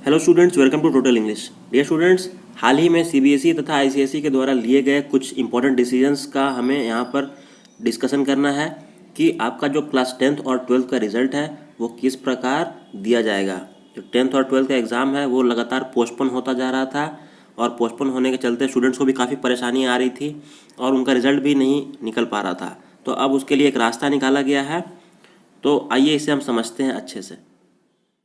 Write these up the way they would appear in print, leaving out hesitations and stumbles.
Hello students, welcome to total English. Dear students, हाल ही में सीबीएसई तथा आईसीएसई के द्वारा लिए गए कुछ इंपॉर्टेंट डिसीजंस का हमें यहाँ पर डिस्कशन करना है कि आपका जो क्लास 10th और 12th का रिजल्ट है वो किस प्रकार दिया जाएगा। जो 10th और 12th का एग्ज़ाम है वो लगातार पोस्टपोन होता जा रहा था और पोस्टपोन होने के चलते स्टूडेंट्स को भी काफ़ी परेशानी आ रही थी और उनका रिजल्ट भी नहीं निकल पा रहा था। तो अब उसके लिए एक रास्ता निकाला गया है, तो आइए इसे हम समझते हैं अच्छे से।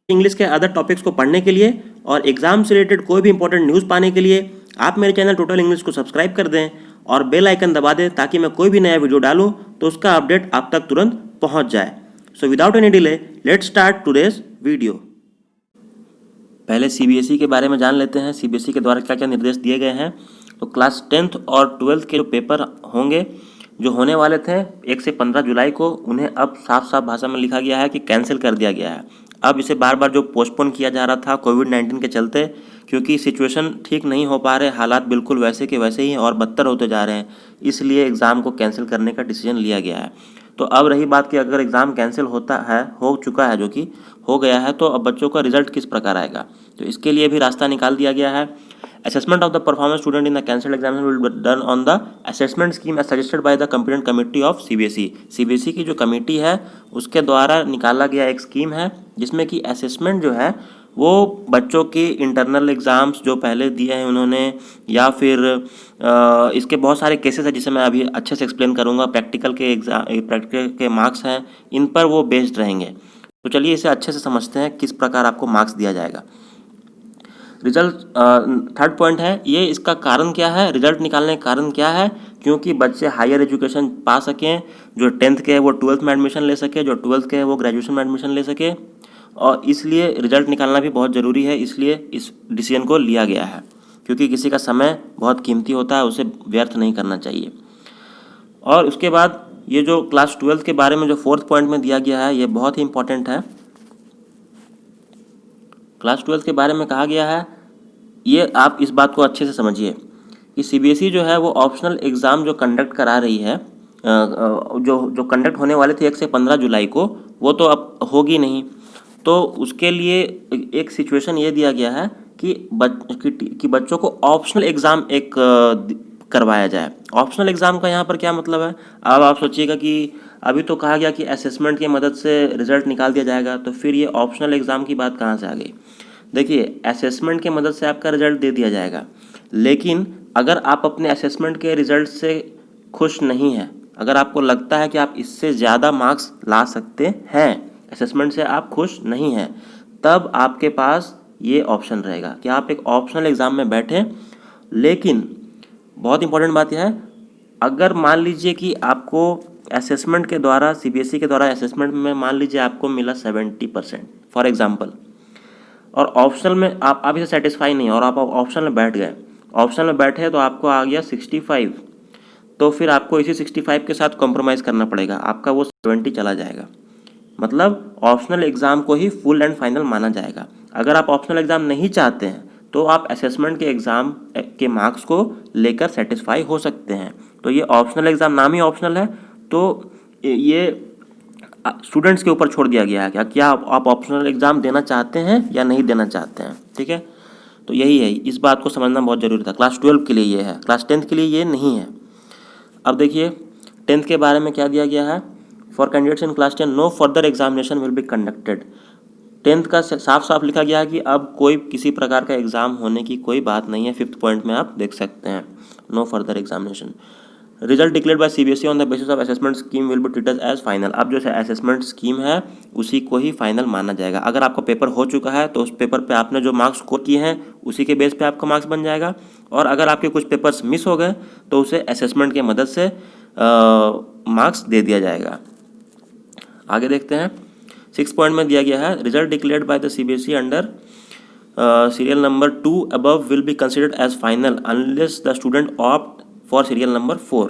इंग्लिश के अदर टॉपिक्स को पढ़ने के लिए और एग्जाम से रिलेटेड कोई भी इंपॉर्टेंट न्यूज़ पाने के लिए आप मेरे चैनल टोटल इंग्लिश को सब्सक्राइब कर दें और बेल आइकन दबा दें ताकि मैं कोई भी नया वीडियो डालूं तो उसका अपडेट आप तक तुरंत पहुंच जाए। So without any delay let's start today's video. पहले सीबीएसई के बारे में जान लेते हैं, सीबीएसई के द्वारा क्या क्या निर्देश दिए गए हैं। तो क्लास 10th और 12th के जो पेपर होंगे, जो होने वाले थे 1 से 15 जुलाई को, उन्हें अब साफ साफ भाषा में लिखा गया है कि कैंसिल कर दिया गया है। अब इसे बार बार जो पोस्टपोन किया जा रहा था कोविड-19 के चलते, क्योंकि सिचुएशन ठीक नहीं हो पा रहे, हालात बिल्कुल वैसे के वैसे ही और बदतर होते जा रहे हैं, इसलिए एग्ज़ाम को कैंसिल करने का डिसीजन लिया गया है। तो अब रही बात कि अगर एग्ज़ाम कैंसिल होता है, हो चुका है, जो कि हो गया है, तो अब बच्चों का रिजल्ट किस प्रकार आएगा, तो इसके लिए भी रास्ता निकाल दिया गया है। Assessment of the performance student in the cancelled examination will be done on the assessment scheme as suggested by the competent committee of CBSE। CBSE की जो कमेटी है उसके द्वारा निकाला गया एक स्कीम है जिसमें कि असेसमेंट जो है वो बच्चों की इंटरनल एग्ज़ाम्स जो पहले दिए हैं उन्होंने, या फिर इसके बहुत सारे केसेस हैं जिसे मैं अभी अच्छे से एक्सप्लेन करूँगा। प्रैक्टिकल के मार्क्स हैं, इन पर वो बेस्ड रहेंगे। तो चलिए इसे अच्छे से समझते हैं किस प्रकार आपको मार्क्स दिया जाएगा। रिजल्ट थर्ड पॉइंट है ये, इसका कारण क्या है, रिजल्ट निकालने का कारण क्या है, क्योंकि बच्चे हायर एजुकेशन पा सकें, जो 10th के है वो 12th में एडमिशन ले सके, जो 12th के है वो ग्रेजुएशन में एडमिशन ले सके, और इसलिए रिजल्ट निकालना भी बहुत ज़रूरी है। इसलिए इस डिसीजन को लिया गया है, क्योंकि किसी का समय बहुत कीमती होता है, उसे व्यर्थ नहीं करना चाहिए। और उसके बाद ये जो क्लास 12th के बारे में जो 4th पॉइंट में दिया गया है ये बहुत ही इंपॉर्टेंट है। क्लास 12th के बारे में कहा गया है, ये आप इस बात को अच्छे से समझिए कि सीबीएसई जो है वो ऑप्शनल एग्ज़ाम जो कंडक्ट करा रही है, जो कंडक्ट होने वाले थे 1 से 15 जुलाई को, वो तो अब होगी नहीं। तो उसके लिए एक सिचुएशन ये दिया गया है कि बच्चों को ऑप्शनल एग्ज़ाम एक करवाया जाए। ऑप्शनल एग्ज़ाम का यहाँ पर क्या मतलब है, अब आप सोचिएगा कि अभी तो कहा गया कि असेसमेंट की मदद से रिज़ल्ट निकाल दिया जाएगा, तो फिर ये ऑप्शनल एग्ज़ाम की बात कहाँ से आ गई। देखिए, असेसमेंट की मदद से आपका रिज़ल्ट दे दिया जाएगा, लेकिन अगर आप अपने असेसमेंट के रिज़ल्ट से खुश नहीं हैं, अगर आपको लगता है कि आप इससे ज़्यादा मार्क्स ला सकते हैं, असेसमेंट से आप खुश नहीं हैं, तब आपके पास ये ऑप्शन रहेगा कि आप एक ऑप्शनल एग्ज़ाम में बैठें। लेकिन बहुत इंपॉर्टेंट बात यह है, अगर मान लीजिए कि आपको असेसमेंट के द्वारा, सीबीएसई के द्वारा असेसमेंट में मान लीजिए आपको मिला 70% फॉर एग्जांपल, और ऑप्शनल में आप इसे सेटिस्फाई नहीं और आप ऑप्शनल में बैठ गए, ऑप्शनल में बैठे तो आपको आ गया 65, तो फिर आपको इसी 65 के साथ कॉम्प्रोमाइज़ करना पड़ेगा, आपका वो 70 चला जाएगा। मतलब ऑप्शनल एग्ज़ाम को ही फुल एंड फाइनल माना जाएगा। अगर आप ऑप्शनल एग्ज़ाम नहीं चाहते हैं तो आप असेसमेंट के एग्ज़ाम के मार्क्स को लेकर सेटिस्फाई हो सकते हैं। तो ये ऑप्शनल एग्ज़ाम, नाम ही ऑप्शनल है, तो ये स्टूडेंट्स के ऊपर छोड़ दिया गया है क्या आप ऑप्शनल एग्ज़ाम देना चाहते हैं या नहीं देना चाहते हैं। ठीक है, तो यही है, इस बात को समझना बहुत ज़रूरी था। क्लास 12 के लिए ये है, क्लास 10th के लिए ये नहीं है। अब देखिए 10th के बारे में क्या दिया गया है, for candidates in class 10 no further examination will be conducted. 10th का साफ साफ लिखा गया है कि अब कोई किसी प्रकार का एग्ज़ाम होने की कोई बात नहीं है। 5th पॉइंट में आप देख सकते हैं, no further examination. Result declared by CBSE on the basis of assessment scheme will be treated as final. अब जो असेसमेंट स्कीम है उसी को ही फाइनल माना जाएगा। अगर आपका पेपर हो चुका है तो उस पेपर पे आपने जो मार्क्स स्कोर किए हैं उसी के बेस पे आपका मार्क्स बन जाएगा, और अगर आपके कुछ पेपर्स मिस हो गए तो उसे असेसमेंट की मदद से मार्क्स दे दिया जाएगा। आगे देखते हैं, 6 पॉइंट में दिया गया है, result declared by the CBSE under serial number 2 above will be considered as final unless the student opt for serial number 4।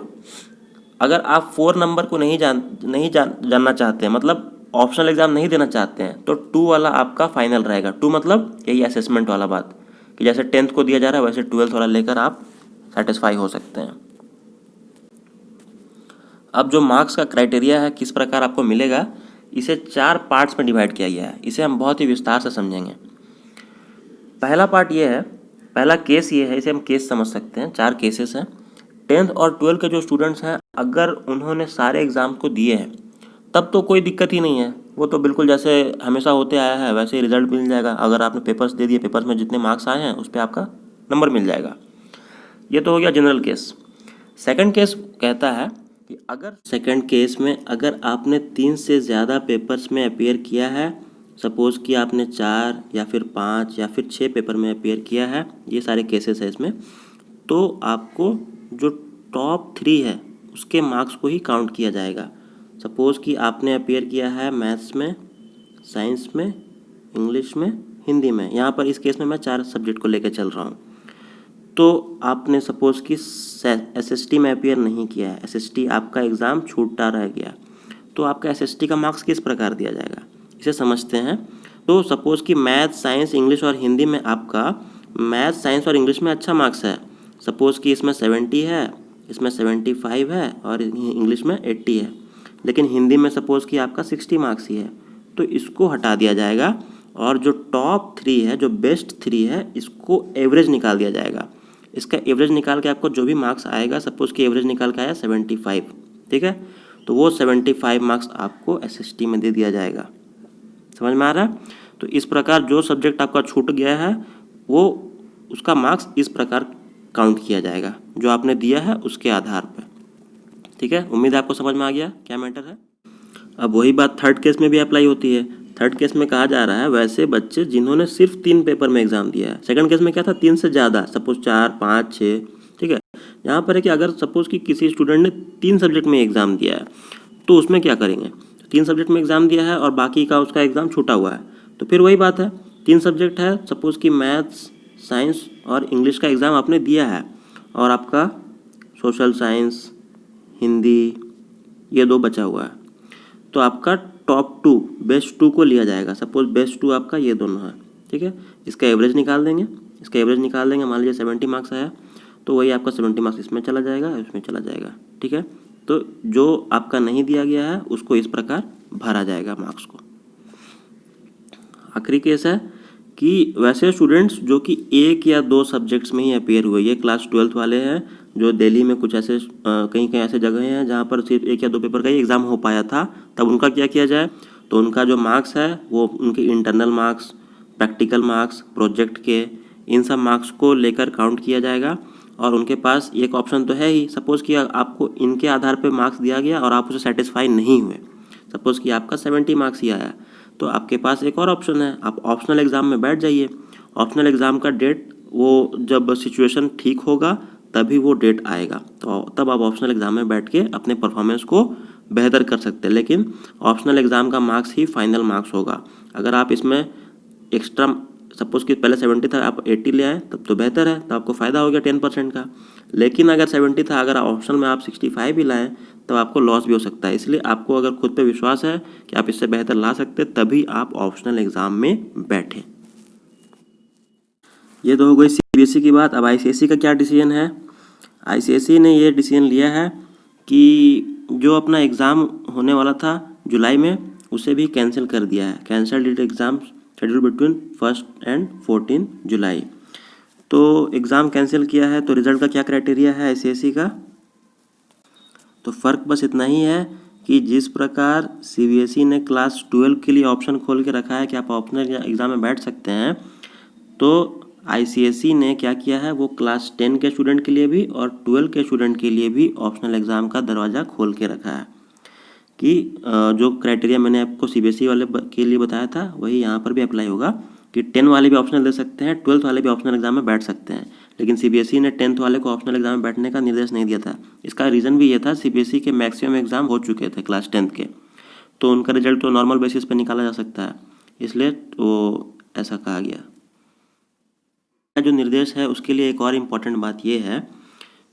अगर आप 4 नंबर को नहीं जानना चाहते हैं, मतलब ऑप्शनल एग्ज़ाम नहीं देना चाहते हैं, तो 2 वाला आपका फाइनल रहेगा। 2 मतलब यही असेसमेंट वाला बात कि जैसे 10th को दिया जा रहा है वैसे 12th वाला लेकर आप सेटिस्फाई हो सकते हैं। अब जो मार्क्स का क्राइटेरिया है, किस प्रकार आपको मिलेगा, इसे 4 पार्ट्स में डिवाइड किया गया है। इसे हम बहुत ही विस्तार से समझेंगे। पहला पार्ट ये है, पहला केस ये है, इसे हम केस समझ सकते हैं, 4 केसेस हैं। 10th और 12th के जो स्टूडेंट्स हैं, अगर उन्होंने सारे एग्ज़ाम को दिए हैं तब तो कोई दिक्कत ही नहीं है, वो तो बिल्कुल जैसे हमेशा होते आया है वैसे ही रिजल्ट मिल जाएगा। अगर आपने पेपर्स दे दिए, पेपर्स में जितने मार्क्स आए हैं उस पर आपका नंबर मिल जाएगा। ये तो हो गया जनरल केस। सेकंड केस कहता है कि अगर सेकंड केस में अगर आपने 3 से ज़्यादा पेपर्स में अपीयर किया है, सपोज़ कि आपने 4 या फिर 5 या फिर 6 पेपर में अपीयर किया है, ये सारे केसेस है इसमें, तो आपको जो टॉप 3 है उसके मार्क्स को ही काउंट किया जाएगा। सपोज़ कि आपने अपीयर किया है मैथ्स में, साइंस में, इंग्लिश में, हिंदी में। यहाँ पर इस केस में मैं 4 सब्जेक्ट को लेकर चल रहा हूँ। तो आपने सपोज़ कि SST में अपीयर नहीं किया है, SST आपका एग्ज़ाम छूटा रह गया, तो आपका SST का मार्क्स किस प्रकार दिया जाएगा, इसे समझते हैं। तो सपोज़ कि मैथ, साइंस, इंग्लिश और हिंदी में आपका मैथ, साइंस और इंग्लिश में अच्छा मार्क्स है। सपोज़ कि इसमें 70 है, इसमें 75 है और इंग्लिश में 80 है, लेकिन हिंदी में सपोज़ कि आपका 60 मार्क्स ही है, तो इसको हटा दिया जाएगा और जो टॉप 3 है, जो बेस्ट 3 है, इसको एवरेज निकाल दिया जाएगा। इसका एवरेज निकाल के आपको जो भी मार्क्स आएगा, सपोज़ कि एवरेज निकाल के आया 75, ठीक है, तो वो 75 मार्क्स आपको SST में दे दिया जाएगा। समझ में आ रहा है? तो इस प्रकार जो सब्जेक्ट आपका छूट गया है वो उसका मार्क्स इस प्रकार काउंट किया जाएगा, जो आपने दिया है उसके आधार पर। ठीक है, उम्मीद है आपको समझ में आ गया क्या मैटर है। अब वही बात थर्ड केस में भी अप्लाई होती है। थर्ड केस में कहा जा रहा है वैसे बच्चे जिन्होंने सिर्फ 3 पेपर में एग्जाम दिया है। सेकंड केस में क्या था, 3 से ज़्यादा, सपोज 4, 5, 6, ठीक है। यहाँ पर है कि अगर सपोज कि किसी स्टूडेंट ने 3 सब्जेक्ट में एग्ज़ाम दिया है तो उसमें क्या करेंगे, 3 सब्जेक्ट में एग्ज़ाम दिया है और बाकी का उसका एग्ज़ाम छूटा हुआ है, तो फिर वही बात है, 3 सब्जेक्ट है, सपोज़ कि मैथ्स, साइंस और इंग्लिश का एग्ज़ाम आपने दिया है और आपका सोशल साइंस, हिंदी, ये 2 बचा हुआ है, तो आपका टॉप 2, बेस्ट 2 को लिया जाएगा। सपोज बेस्ट 2 आपका ये दोनों है, ठीक है। इसका एवरेज निकाल देंगे, इसका एवरेज निकाल देंगे, मान लीजिए 70 मार्क्स आया तो वही आपका 70 मार्क्स इसमें चला जाएगा, इसमें चला जाएगा, ठीक है। तो जो आपका नहीं दिया गया है उसको इस प्रकार भरा जाएगा मार्क्स को। आखिरी केस है कि वैसे स्टूडेंट्स जो कि 1 या 2 सब्जेक्ट्स में ही अपेयर हुए, ये क्लास 12th वाले हैं, जो दिल्ली में कुछ ऐसे कहीं कहीं ऐसे जगह हैं जहाँ पर सिर्फ 1 या 2 पेपर का ही एग्ज़ाम हो पाया था, तब उनका क्या किया जाए, तो उनका जो मार्क्स है वो उनके internal marks, practical marks, project के, इन सब मार्क्स को लेकर काउंट किया जाएगा। और उनके पास एक ऑप्शन तो है ही, सपोज़ कि आपको इनके आधार पर मार्क्स दिया गया और आप उसे सेटिस्फाई नहीं हुए, सपोज़ कि आपका 70 मार्क्स ही आया, तो आपके पास एक और ऑप्शन है, आप ऑप्शनल एग्ज़ाम में बैठ जाइए। ऑप्शनल एग्ज़ाम का डेट वो जब सिचुएशन ठीक होगा तभी वो डेट आएगा, तो तब आप ऑप्शनल एग्ज़ाम में बैठ के अपने परफॉर्मेंस को बेहतर कर सकते हैं, लेकिन ऑप्शनल एग्ज़ाम का मार्क्स ही फाइनल मार्क्स होगा। अगर आप इसमें एक्स्ट्रा, सपोज़ कि पहले 70 था, आप 80 ले आए तब तो बेहतर है, तो आपको फ़ायदा हो गया 10% का। लेकिन अगर 70 था, अगर ऑप्शनल में आप 65 भी लाएँ तब आपको लॉस भी हो सकता है। इसलिए आपको अगर खुद पे विश्वास है कि आप इससे बेहतर ला सकते, तभी आप ऑप्शनल एग्ज़ाम में बैठें। ये तो हो गई CBSE की बात। अब ICSE का क्या डिसीजन है। ICSE ने ये डिसीजन लिया है कि जो अपना एग्ज़ाम होने वाला था जुलाई में, उसे भी कैंसिल कर दिया है। Cancelled exam schedule between 1 and 14 जुलाई। तो एग्ज़ाम कैंसिल किया है, तो रिज़ल्ट का क्या क्राइटेरिया है ICSE का, तो फ़र्क बस इतना ही है कि जिस प्रकार CBSE ने क्लास 12 के लिए ऑप्शन खोल के रखा है कि आप ऑप्शनल एग्ज़ाम में बैठ सकते हैं, तो ICSE ने क्या किया है, वो क्लास 10 के स्टूडेंट के लिए भी और 12 के स्टूडेंट के लिए भी ऑप्शनल एग्ज़ाम का दरवाज़ा खोल के रखा है कि जो क्राइटेरिया मैंने आपको CBSE वाले के लिए बताया था वही यहाँ पर भी अप्लाई होगा कि 10 वाले भी ऑप्शनल दे सकते हैं, 12th वाले भी ऑप्शनल एग्ज़ाम में बैठ सकते हैं। लेकिन CBSE ने 10th वाले को ऑप्शनल एग्ज़ाम में बैठने का निर्देश नहीं दिया था। इसका रीज़न भी ये था, CBSE के मैक्सिमम एग्ज़ाम हो चुके थे क्लास 10th के, तो उनका रिजल्ट तो नॉर्मल बेसिस पर निकाला जा सकता है, इसलिए तो ऐसा कहा गया। जो निर्देश है उसके लिए एक और इम्पॉर्टेंट बात ये है,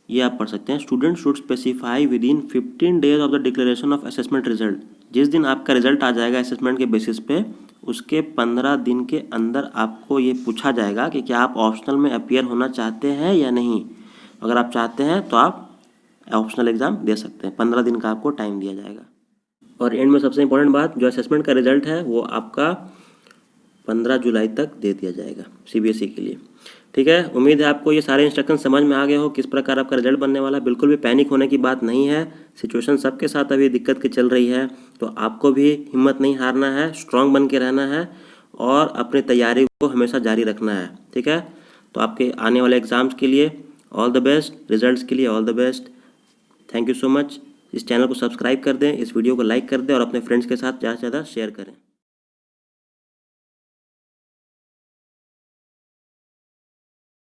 ये आप पढ़ सकते हैं, student should specify with in 15 days of the declaration of assessment result. जिस दिन आपका रिजल्ट आ जाएगा असेसमेंट के बेसिस पे, उसके 15 दिन के अंदर आपको ये पूछा जाएगा कि क्या आप ऑप्शनल में अपीयर होना चाहते हैं या नहीं। अगर आप चाहते हैं तो आप ऑप्शनल एग्ज़ाम दे सकते हैं, 15 दिन का आपको टाइम दिया जाएगा। और एंड में सबसे इम्पोर्टेंट बात, जो असेसमेंट का रिजल्ट है वो आपका 15 जुलाई तक दे दिया जाएगा सीबीएसई के लिए। ठीक है, उम्मीद है आपको ये सारे इंस्ट्रक्शन समझ में आ गए हो, किस प्रकार आपका रिजल्ट बनने वाला है। बिल्कुल भी पैनिक होने की बात नहीं है, सिचुएशन सबके साथ अभी दिक्कत की चल रही है, तो आपको भी हिम्मत नहीं हारना है, स्ट्रांग बन के रहना है और अपनी तैयारी को हमेशा जारी रखना है। ठीक है, तो आपके आने वाले एग्ज़ाम्स के लिए ऑल द बेस्ट, रिजल्ट्स के लिए all the best. Thank you so much. इस चैनल को सब्सक्राइब कर दें, इस वीडियो को लाइक कर दें और अपने फ्रेंड्स के साथ ज़्यादा से ज़्यादा शेयर करें।